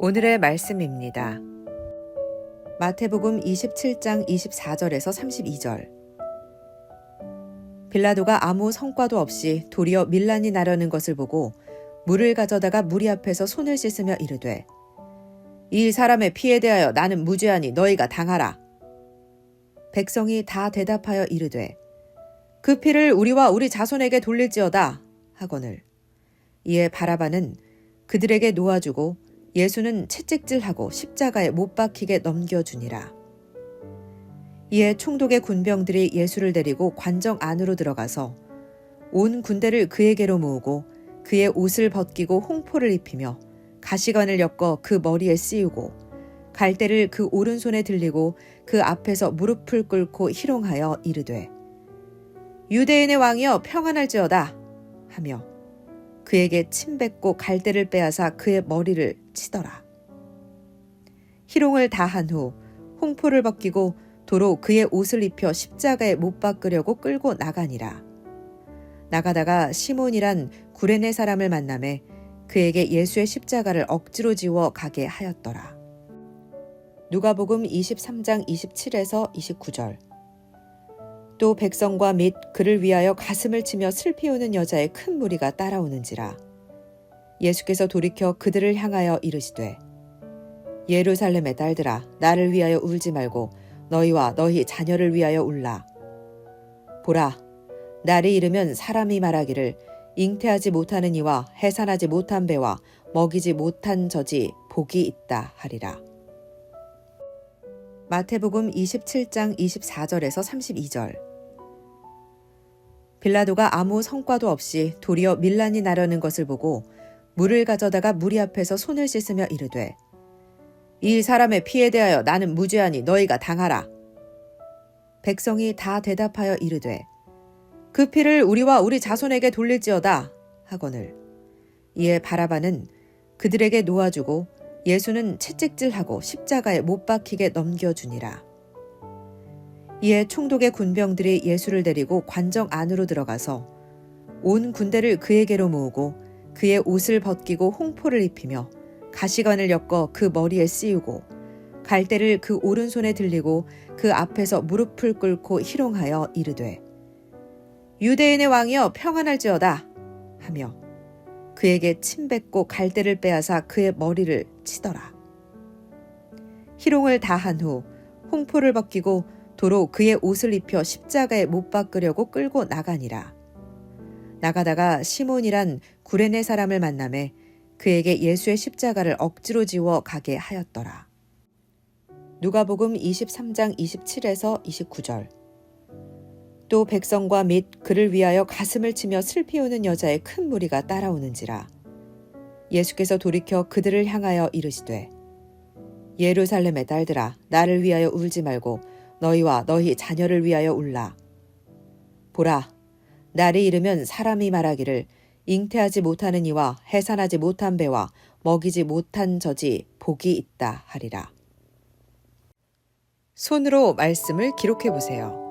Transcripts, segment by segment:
오늘의 말씀입니다. 마태복음 27장 24절에서 32절. 빌라도가 아무 성과도 없이 도리어 밀란이 나려는 것을 보고 물을 가져다가 무리 앞에서 손을 씻으며 이르되, 이 사람의 피에 대하여 나는 무죄하니 너희가 당하라. 백성이 다 대답하여 이르되, 그 피를 우리와 우리 자손에게 돌릴지어다 하거늘. 이에 바라바는 그들에게 놓아주고 예수는 채찍질하고 십자가에 못 박히게 넘겨주니라. 이에 총독의 군병들이 예수를 데리고 관정 안으로 들어가서 온 군대를 그에게로 모으고 그의 옷을 벗기고 홍포를 입히며 가시관을 엮어 그 머리에 씌우고 갈대를 그 오른손에 들리고 그 앞에서 무릎을 꿇고 희롱하여 이르되, 유대인의 왕이여 평안할지어다 하며 그에게 침 뱉고 갈대를 빼앗아 그의 머리를 치더라. 희롱을 다한 후 홍포를 벗기고 도로 그의 옷을 입혀 십자가에 못 박으려고 끌고 나가니라. 나가다가 시몬이란 구레네 사람을 만나매 그에게 예수의 십자가를 억지로 지워 가게 하였더라. 누가복음 23장 27에서 29절. 또 백성과 및 그를 위하여 가슴을 치며 슬피 우는 여자의 큰 무리가 따라오는지라. 예수께서 돌이켜 그들을 향하여 이르시되, 예루살렘의 딸들아, 나를 위하여 울지 말고 너희와 너희 자녀를 위하여 울라. 보라, 날이 이르면 사람이 말하기를 잉태하지 못하는 이와 해산하지 못한 배와 먹이지 못한 젖이 복이 있다 하리라. 마태복음 27장 24절에서 32절. 빌라도가 아무 성과도 없이 도리어 밀란이 나려는 것을 보고 물을 가져다가 무리 앞에서 손을 씻으며 이르되, 이 사람의 피에 대하여 나는 무죄하니 너희가 당하라. 백성이 다 대답하여 이르되, 그 피를 우리와 우리 자손에게 돌릴지어다 하거늘. 이에 바라바는 그들에게 놓아주고 예수는 채찍질하고 십자가에 못 박히게 넘겨주니라. 이에 총독의 군병들이 예수를 데리고 관정 안으로 들어가서 온 군대를 그에게로 모으고 그의 옷을 벗기고 홍포를 입히며 가시관을 엮어 그 머리에 씌우고 갈대를 그 오른손에 들리고 그 앞에서 무릎을 꿇고 희롱하여 이르되, 유대인의 왕이여 평안할지어다 하며 그에게 침 뱉고 갈대를 빼앗아 그의 머리를 치더라. 희롱을 다한 후 홍포를 벗기고 도로 그의 옷을 입혀 십자가에 못 박으려고 끌고 나가니라. 나가다가 시몬이란 구레네 사람을 만나매 그에게 예수의 십자가를 억지로 지워 가게 하였더라. 누가복음 23장 27에서 29절. 또 백성과 및 그를 위하여 가슴을 치며 슬피 우는 여자의 큰 무리가 따라오는지라. 예수께서 돌이켜 그들을 향하여 이르시되, 예루살렘의 딸들아, 나를 위하여 울지 말고 너희와 너희 자녀를 위하여 울라. 보라, 날이 이르면 사람이 말하기를 잉태하지 못하는 이와 해산하지 못한 배와 먹이지 못한 젖이 복이 있다 하리라. 손으로 말씀을 기록해 보세요.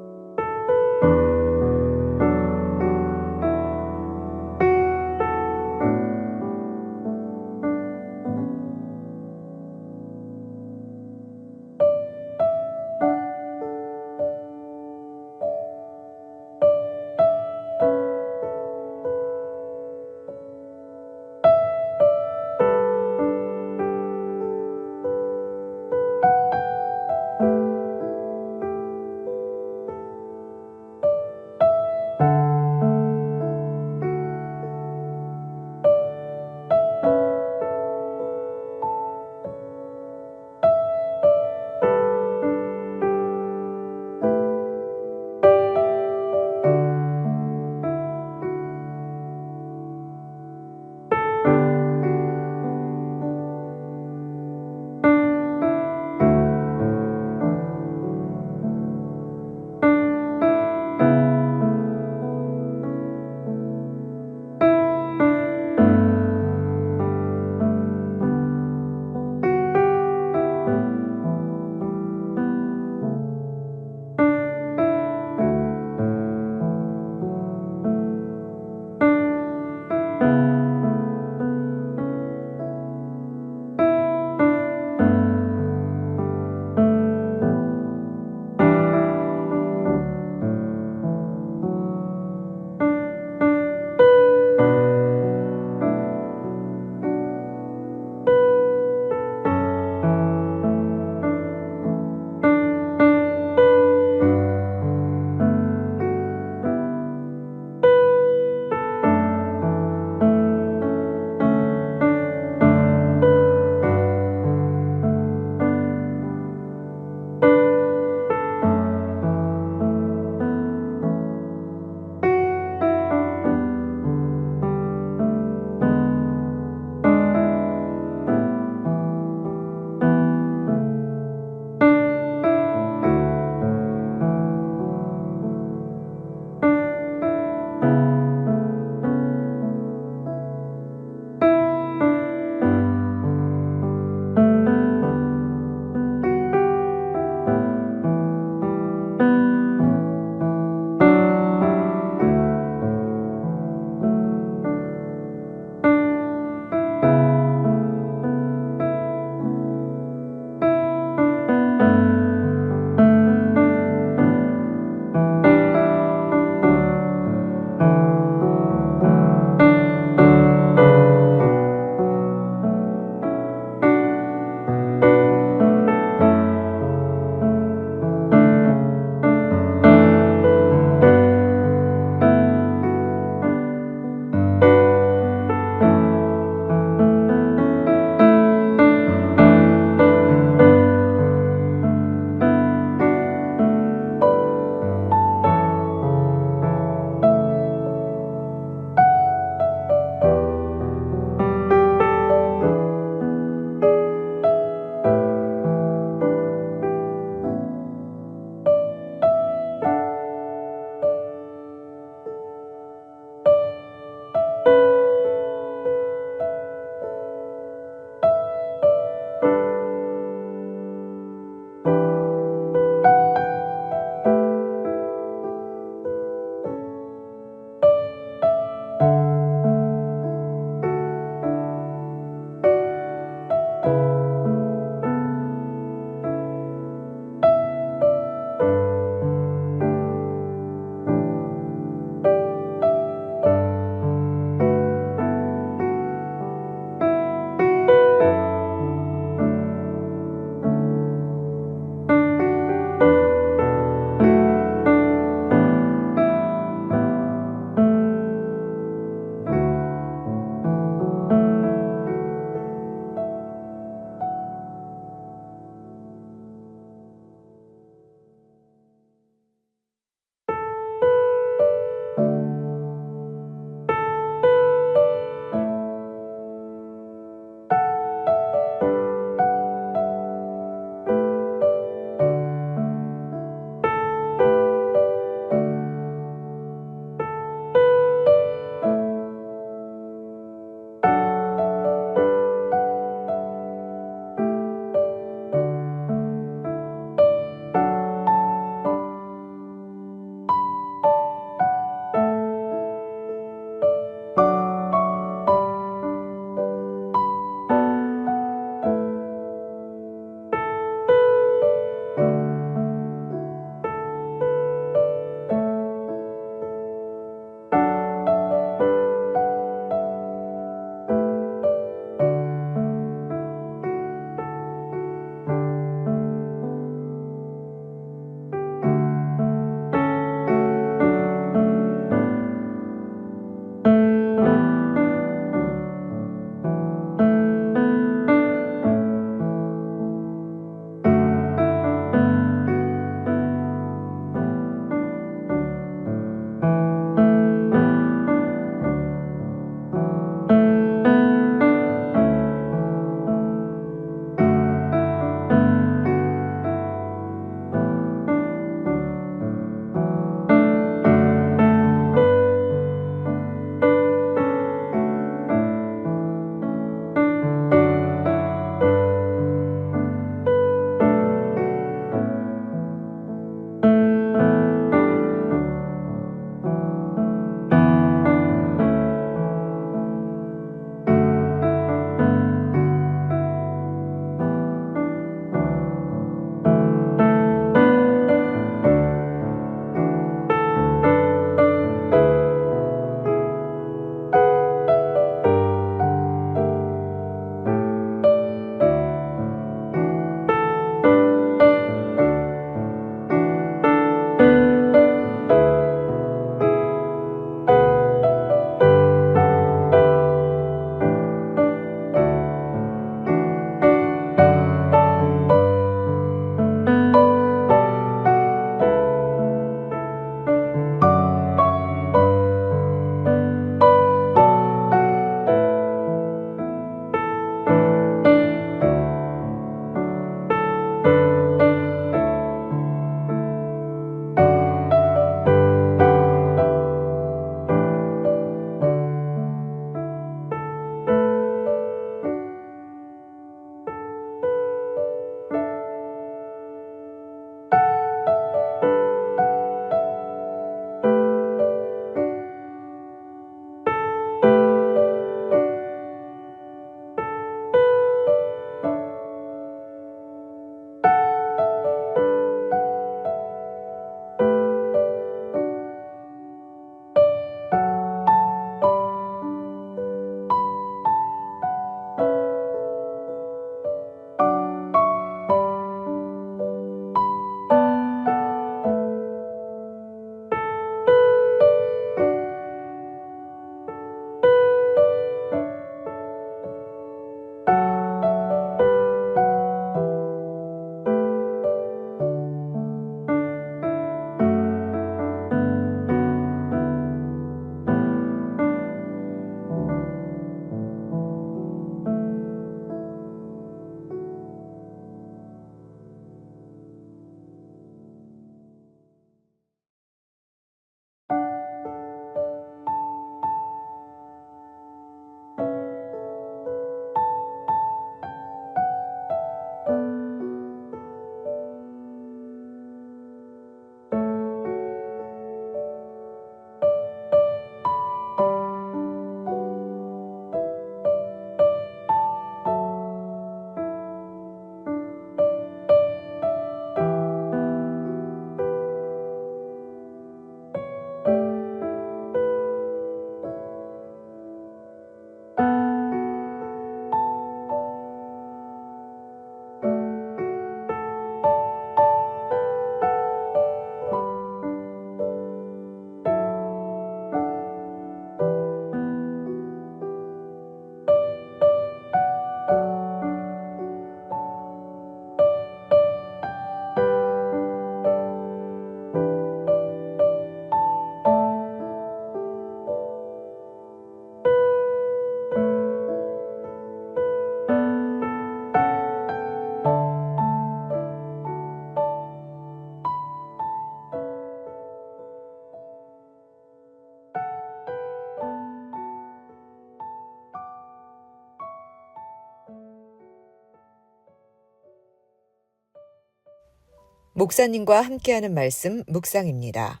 목사님과 함께하는 말씀 묵상입니다.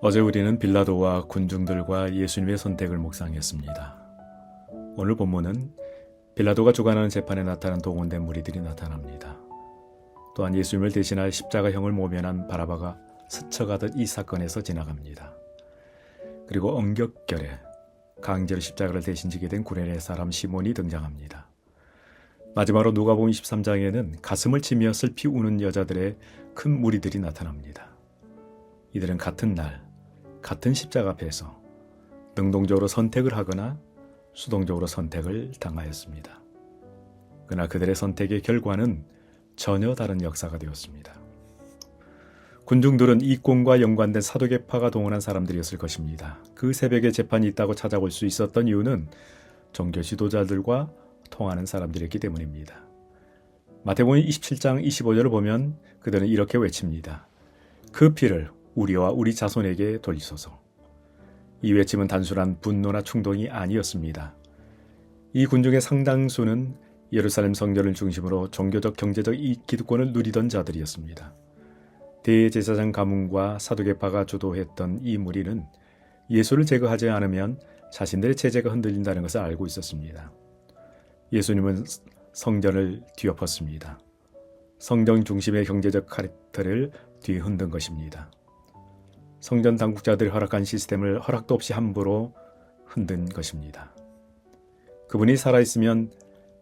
어제 우리는 빌라도와 군중들과 예수님의 선택을 묵상했습니다. 오늘 본문은 빌라도가 주관하는 재판에 나타난 동원된 무리들이 나타납니다. 또한 예수님을 대신할 십자가형을 모면한 바라바가 스쳐가듯 이 사건에서 지나갑니다. 그리고 엄격결에 강제로 십자가를 대신 지게 된 구레네 사람 시몬이 등장합니다. 마지막으로 누가복음 23장에는 가슴을 치며 슬피 우는 여자들의 큰 무리들이 나타납니다. 이들은 같은 날, 같은 십자가 앞에서 능동적으로 선택을 하거나 수동적으로 선택을 당하였습니다. 그러나 그들의 선택의 결과는 전혀 다른 역사가 되었습니다. 군중들은 이권과 연관된 사도계파가 동원한 사람들이었을 것입니다. 그 새벽에 재판이 있다고 찾아올 수 있었던 이유는 종교 지도자들과 통하는 사람들이었기 때문입니다. 마태복음 27장 25절을 보면 그들은 이렇게 외칩니다. 그 피를 우리와 우리 자손에게 돌리소서. 이 외침은 단순한 분노나 충동이 아니었습니다. 이 군중의 상당수는 예루살렘 성전을 중심으로 종교적 경제적 기득권을 누리던 자들이었습니다. 대제사장 가문과 사두개파가 주도했던 이 무리는 예수를 제거하지 않으면 자신들의 체제가 흔들린다는 것을 알고 있었습니다. 예수님은 성전을 뒤엎었습니다. 성전 중심의 경제적 카르텔을 뒤흔든 것입니다. 성전 당국자들이 허락한 시스템을 허락도 없이 함부로 흔든 것입니다. 그분이 살아있으면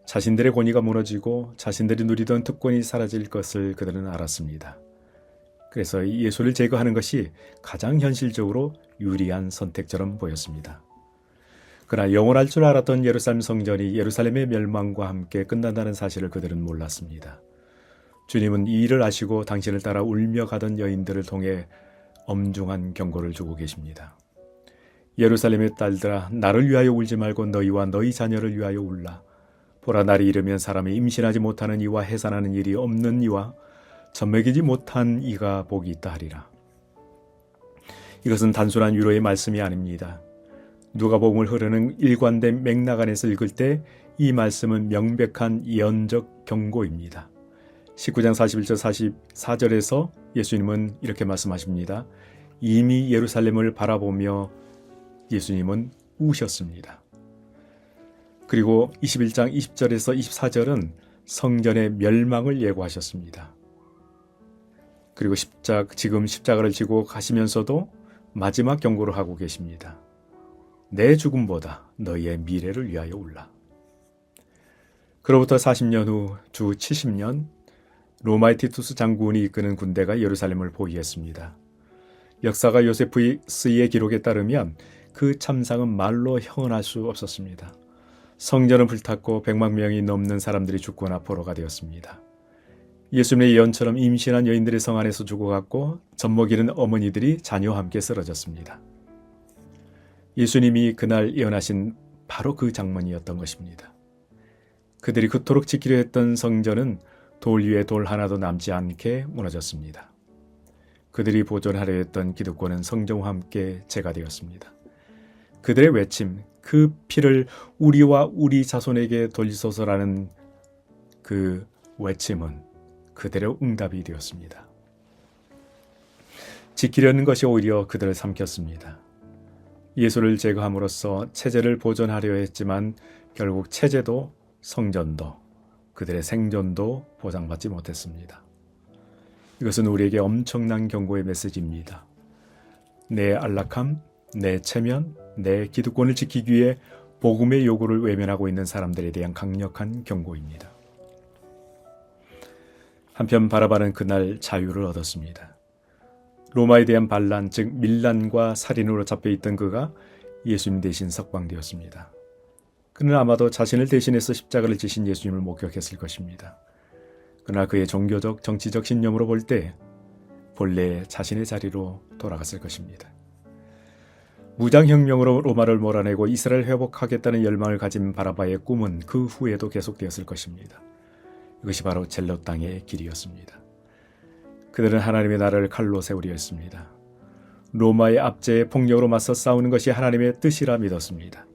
자신들의 권위가 무너지고 자신들이 누리던 특권이 사라질 것을 그들은 알았습니다. 그래서 예수를 제거하는 것이 가장 현실적으로 유리한 선택처럼 보였습니다. 그러나 영원할 줄 알았던 예루살렘 성전이 예루살렘의 멸망과 함께 끝난다는 사실을 그들은 몰랐습니다. 주님은 이 일을 아시고 당신을 따라 울며 가던 여인들을 통해 엄중한 경고를 주고 계십니다. 예루살렘의 딸들아, 나를 위하여 울지 말고 너희와 너희 자녀를 위하여 울라. 보라, 날이 이르면 사람이 임신하지 못하는 이와 해산하는 일이 없는 이와 젖먹이지 못한 이가 복이 있다 하리라. 이것은 단순한 위로의 말씀이 아닙니다. 누가복음을 흐르는 일관된 맥락 안에서 읽을 때 이 말씀은 명백한 예언적 경고입니다. 19장 41절 44절에서 예수님은 이렇게 말씀하십니다. 이미 예루살렘을 바라보며 예수님은 우셨습니다. 그리고 21장 20절에서 24절은 성전의 멸망을 예고하셨습니다. 그리고 지금 십자가를 지고 가시면서도 마지막 경고를 하고 계십니다. 내 죽음보다 너희의 미래를 위하여 울라. 그로부터 40년 후 주 70년 로마의 티투스 장군이 이끄는 군대가 예루살렘을 포위했습니다. 역사가 요세푸스의 기록에 따르면 그 참상은 말로 형언할 수 없었습니다. 성전은 불탔고 100만 명이 넘는 사람들이 죽거나 포로가 되었습니다. 예수님의 예언처럼 임신한 여인들이 성 안에서 죽어갔고 젖먹이는 어머니들이 자녀와 함께 쓰러졌습니다. 예수님이 그날 예언하신 바로 그 장면이었던 것입니다. 그들이 그토록 지키려 했던 성전은 돌 위에 돌 하나도 남지 않게 무너졌습니다. 그들이 보존하려 했던 기득권은 성전과 함께 제거되었습니다. 그들의 외침, 그 피를 우리와 우리 자손에게 돌리소서라는 그 외침은 그대로 응답이 되었습니다. 지키려는 것이 오히려 그들을 삼켰습니다. 예수를 제거함으로써 체제를 보존하려 했지만 결국 체제도 성전도 그들의 생존도 보장받지 못했습니다. 이것은 우리에게 엄청난 경고의 메시지입니다. 내 안락함, 내 체면, 내 기득권을 지키기 위해 복음의 요구를 외면하고 있는 사람들에 대한 강력한 경고입니다. 한편 바라바는 그날 자유를 얻었습니다. 로마에 대한 반란, 즉 밀란과 살인으로 잡혀있던 그가 예수님 대신 석방되었습니다. 그는 아마도 자신을 대신해서 십자가를 지신 예수님을 목격했을 것입니다. 그러나 그의 종교적, 정치적 신념으로 볼 때 본래 자신의 자리로 돌아갔을 것입니다. 무장혁명으로 로마를 몰아내고 이스라엘 회복하겠다는 열망을 가진 바라바의 꿈은 그 후에도 계속되었을 것입니다. 이것이 바로 젤롯 땅의 길이었습니다. 그들은 하나님의 나라를 칼로 세우려 했습니다. 로마의 압제에 폭력으로 맞서 싸우는 것이 하나님의 뜻이라 믿었습니다.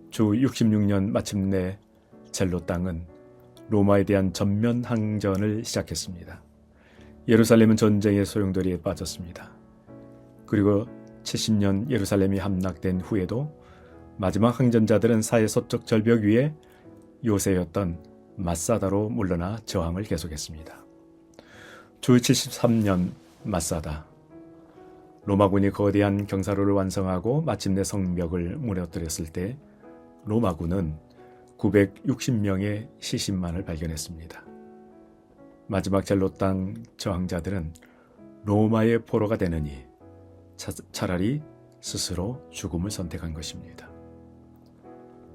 주 66년 마침내 젤로 땅은 로마에 대한 전면 항전을 시작했습니다. 예루살렘은 전쟁의 소용돌이에 빠졌습니다. 그리고 70년 예루살렘이 함락된 후에도 마지막 항전자들은 사해 서쪽 절벽 위에 요새였던 마사다로 물러나 저항을 계속했습니다. 주 73년 마사다. 로마군이 거대한 경사로를 완성하고 마침내 성벽을 무너뜨렸을 때 로마군은 960명의 시신만을 발견했습니다. 마지막 젤로 땅 저항자들은 로마의 포로가 되느니 차라리 스스로 죽음을 선택한 것입니다.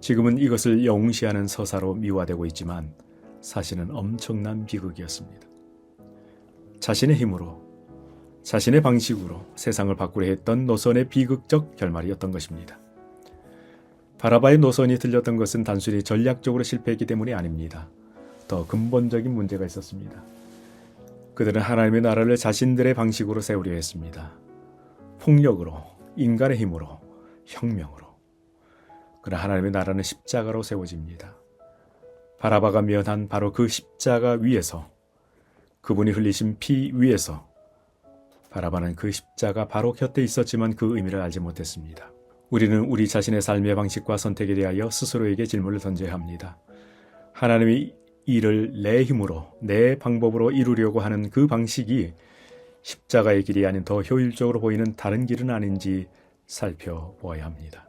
지금은 이것을 영웅시하는 서사로 미화되고 있지만 사실은 엄청난 비극이었습니다. 자신의 힘으로, 자신의 방식으로 세상을 바꾸려 했던 노선의 비극적 결말이었던 것입니다. 바라바의 노선이 틀렸던 것은 단순히 전략적으로 실패했기 때문이 아닙니다. 더 근본적인 문제가 있었습니다. 그들은 하나님의 나라를 자신들의 방식으로 세우려 했습니다. 폭력으로, 인간의 힘으로, 혁명으로. 그러나 하나님의 나라는 십자가로 세워집니다. 바라바가 면한 바로 그 십자가 위에서, 그분이 흘리신 피 위에서 바라바는 그 십자가 바로 곁에 있었지만 그 의미를 알지 못했습니다. 우리는 우리 자신의 삶의 방식과 선택에 대하여 스스로에게 질문을 던져야 합니다. 하나님의 일을 내 힘으로, 내 방법으로 이루려고 하는 그 방식이 십자가의 길이 아닌 더 효율적으로 보이는 다른 길은 아닌지 살펴보아야 합니다.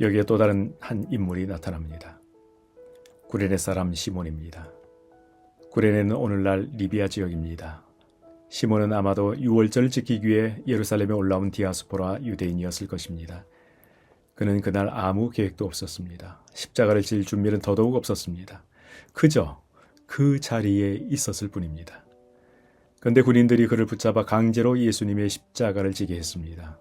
여기에 또 다른 한 인물이 나타납니다. 구레네 사람 시몬입니다. 구레네는 오늘날 리비아 지역입니다. 시몬은 아마도 유월절을 지키기 위해 예루살렘에 올라온 디아스포라 유대인이었을 것입니다. 그는 그날 아무 계획도 없었습니다. 십자가를 질 준비는 더더욱 없었습니다. 그저 그 자리에 있었을 뿐입니다. 그런데 군인들이 그를 붙잡아 강제로 예수님의 십자가를 지게 했습니다.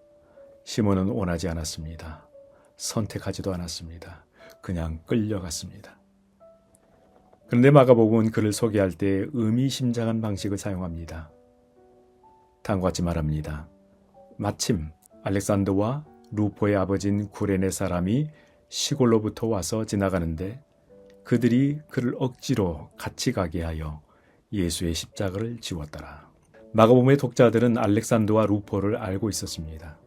시몬은 원하지 않았습니다. 선택하지도 않았습니다. 그냥 끌려갔습니다. 그런데 마가복음은 그를 소개할 때 의미심장한 방식을 사용합니다. 다음과 같이 말합니다. 마침 알렉산더와 루포의 아버지인 구레네 사람이 시골로부터 와서 지나가는데 그들이 그를 억지로 같이 가게 하여 예수의 십자가를 지웠더라. 마가복음의 독자들은 알렉산더와 루포를 알고 있었습니다.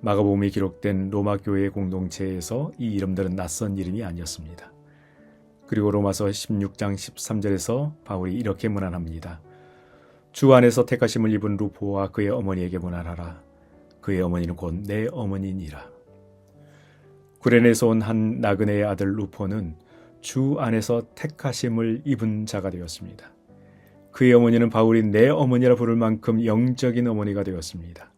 마가복음에 기록된 로마 교회 공동체에서 이 이름들은 낯선 이름이 아니었습니다. 그리고 로마서 16장 13절에서 바울이 이렇게 문안합니다. 주 안에서 택하심을 입은 루포와 그의 어머니에게 문안하라. 그의 어머니는 곧 내 어머니니라. 구레네에서 온 한 나그네의 아들 루포는 주 안에서 택하심을 입은 자가 되었습니다. 그의 어머니는 바울이 내 어머니라 부를 만큼 영적인 어머니가 되었습니다.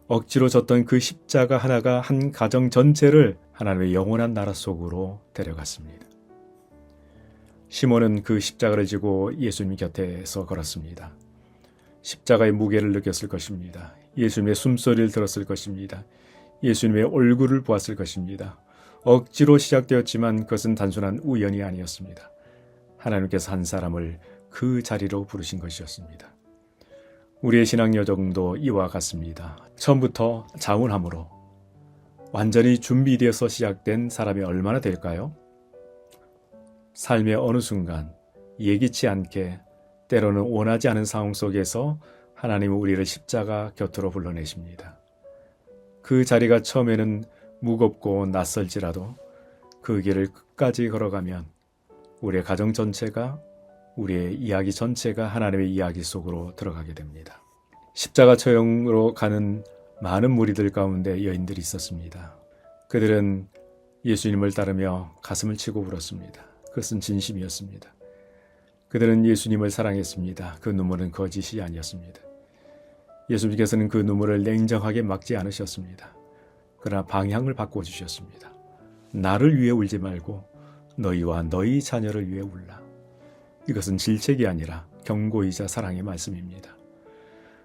억지로 졌던 그 십자가 하나가 한 가정 전체를 하나님의 영원한 나라 속으로 데려갔습니다. 시몬은 그 십자가를 지고 예수님 곁에서 걸었습니다. 십자가의 무게를 느꼈을 것입니다. 예수님의 숨소리를 들었을 것입니다. 예수님의 얼굴을 보았을 것입니다. 억지로 시작되었지만 그것은 단순한 우연이 아니었습니다. 하나님께서 한 사람을 그 자리로 부르신 것이었습니다. 우리의 신앙 여정도 이와 같습니다. 처음부터 자운함으로 완전히 준비되어서 시작된 사람이 얼마나 될까요? 삶의 어느 순간 예기치 않게 때로는 원하지 않은 상황 속에서 하나님은 우리를 십자가 곁으로 불러내십니다. 그 자리가 처음에는 무겁고 낯설지라도 그 길을 끝까지 걸어가면 우리의 가정 전체가, 우리의 이야기 전체가 하나님의 이야기 속으로 들어가게 됩니다. 십자가 처형으로 가는 많은 무리들 가운데 여인들이 있었습니다. 그들은 예수님을 따르며 가슴을 치고 울었습니다. 그것은 진심이었습니다. 그들은 예수님을 사랑했습니다. 그 눈물은 거짓이 아니었습니다. 예수님께서는 그 눈물을 냉정하게 막지 않으셨습니다. 그러나 방향을 바꿔주셨습니다. 나를 위해 울지 말고 너희와 너희 자녀를 위해 울라. 이것은 질책이 아니라 경고이자 사랑의 말씀입니다.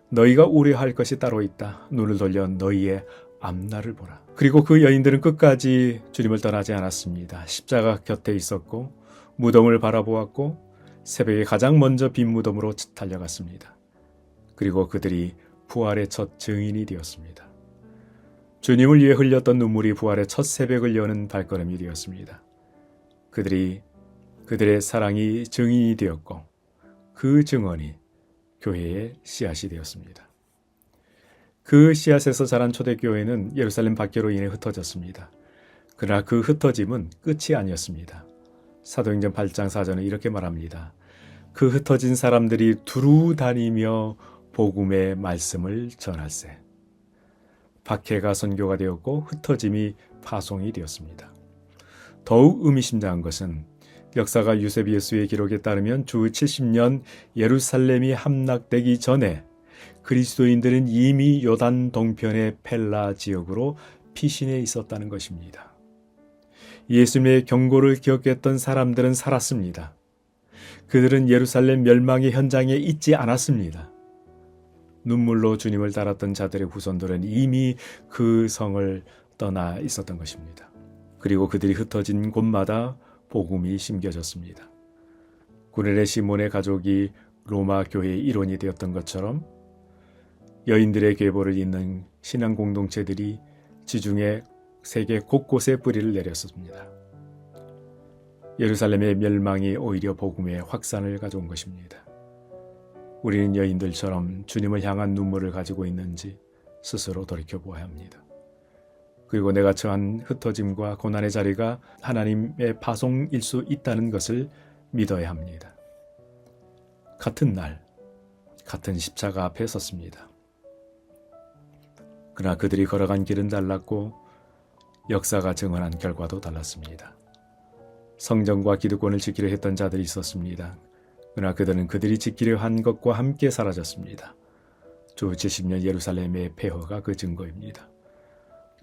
너희가 우려할 것이 따로 있다. 눈을 돌려 너희의 앞날을 보라. 그리고 그 여인들은 끝까지 주님을 떠나지 않았습니다. 십자가 곁에 있었고 무덤을 바라보았고 새벽에 가장 먼저 빈 무덤으로 달려갔습니다. 그리고 그들이 부활의 첫 증인이 되었습니다. 주님을 위해 흘렸던 눈물이 부활의 첫 새벽을 여는 발걸음이 되었습니다. 그들의 사랑이 증인이 되었고 그 증언이 교회의 씨앗이 되었습니다. 그 씨앗에서 자란 초대교회는 예루살렘 밖으로 인해 흩어졌습니다. 그러나 그 흩어짐은 끝이 아니었습니다. 사도행전 8장 4절은 이렇게 말합니다. 그 흩어진 사람들이 두루 다니며 복음의 말씀을 전할세. 박해가 선교가 되었고 흩어짐이 파송이 되었습니다. 더욱 의미심장한 것은 역사가 유세비우스의 기록에 따르면 주 70년 예루살렘이 함락되기 전에 그리스도인들은 이미 요단 동편의 펠라 지역으로 피신해 있었다는 것입니다. 예수님의 경고를 기억했던 사람들은 살았습니다. 그들은 예루살렘 멸망의 현장에 있지 않았습니다. 눈물로 주님을 따랐던 자들의 후손들은 이미 그 성을 떠나 있었던 것입니다. 그리고 그들이 흩어진 곳마다 복음이 심겨졌습니다. 구레네 시몬의 가족이 로마 교회의 일원이 되었던 것처럼 여인들의 계보를 잇는 신앙 공동체들이 지중해 세계 곳곳에 뿌리를 내렸습니다. 예루살렘의 멸망이 오히려 복음의 확산을 가져온 것입니다. 우리는 여인들처럼 주님을 향한 눈물을 가지고 있는지 스스로 돌이켜보아야 합니다. 그리고 내가 처한 흩어짐과 고난의 자리가 하나님의 파송일 수 있다는 것을 믿어야 합니다. 같은 날, 같은 십자가 앞에 섰습니다. 그러나 그들이 걸어간 길은 달랐고 역사가 증언한 결과도 달랐습니다. 성전과 기득권을 지키려 했던 자들이 있었습니다. 그러나 그들은 그들이 지키려 한 것과 함께 사라졌습니다. 주 70년 예루살렘의 폐허가 그 증거입니다.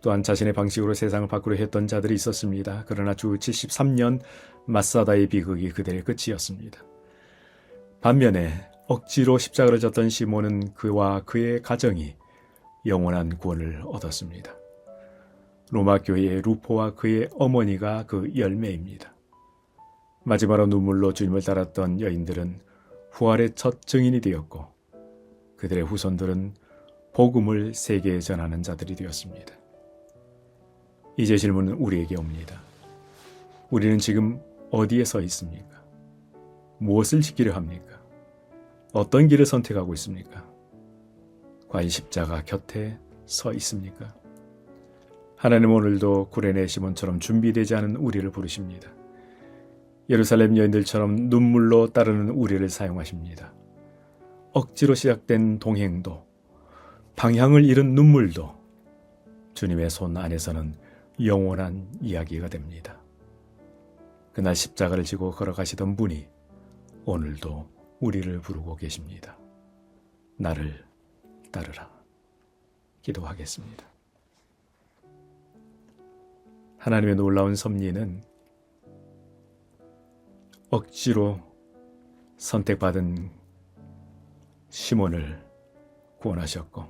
또한 자신의 방식으로 세상을 바꾸려 했던 자들이 있었습니다. 그러나 주 73년 마사다의 비극이 그들의 끝이었습니다. 반면에 억지로 십자가를 졌던 시몬은 그와 그의 가정이 영원한 구원을 얻었습니다. 로마 교회의 루포와 그의 어머니가 그 열매입니다. 마지막으로 눈물로 주님을 따랐던 여인들은 부활의 첫 증인이 되었고 그들의 후손들은 복음을 세계에 전하는 자들이 되었습니다. 이제 질문은 우리에게 옵니다. 우리는 지금 어디에 서 있습니까? 무엇을 지키려 합니까? 어떤 길을 선택하고 있습니까? 과연 십자가 곁에 서 있습니까? 하나님 오늘도 구레네 시몬처럼 준비되지 않은 우리를 부르십니다. 예루살렘 여인들처럼 눈물로 따르는 우리를 사용하십니다. 억지로 시작된 동행도, 방향을 잃은 눈물도 주님의 손 안에서는 영원한 이야기가 됩니다. 그날 십자가를 지고 걸어가시던 분이 오늘도 우리를 부르고 계십니다. 나를 따르라. 기도하겠습니다. 하나님의 놀라운 섭리는 억지로 선택받은 시몬을 구원하셨고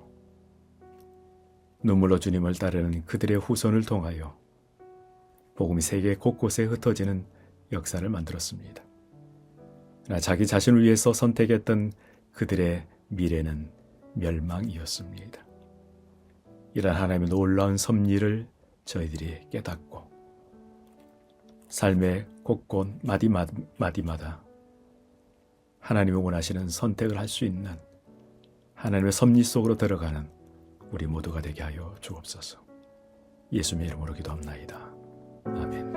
눈물로 주님을 따르는 그들의 후손을 통하여 복음이 세계 곳곳에 흩어지는 역사를 만들었습니다. 그러나 자기 자신을 위해서 선택했던 그들의 미래는 멸망이었습니다. 이런 하나님의 놀라운 섭리를 저희들이 깨닫고 삶의 곳곳 마디마다 하나님이 원하시는 선택을 할 수 있는 하나님의 섭리 속으로 들어가는 우리 모두가 되게 하여 주옵소서. 예수님의 이름으로 기도합나이다. 아멘.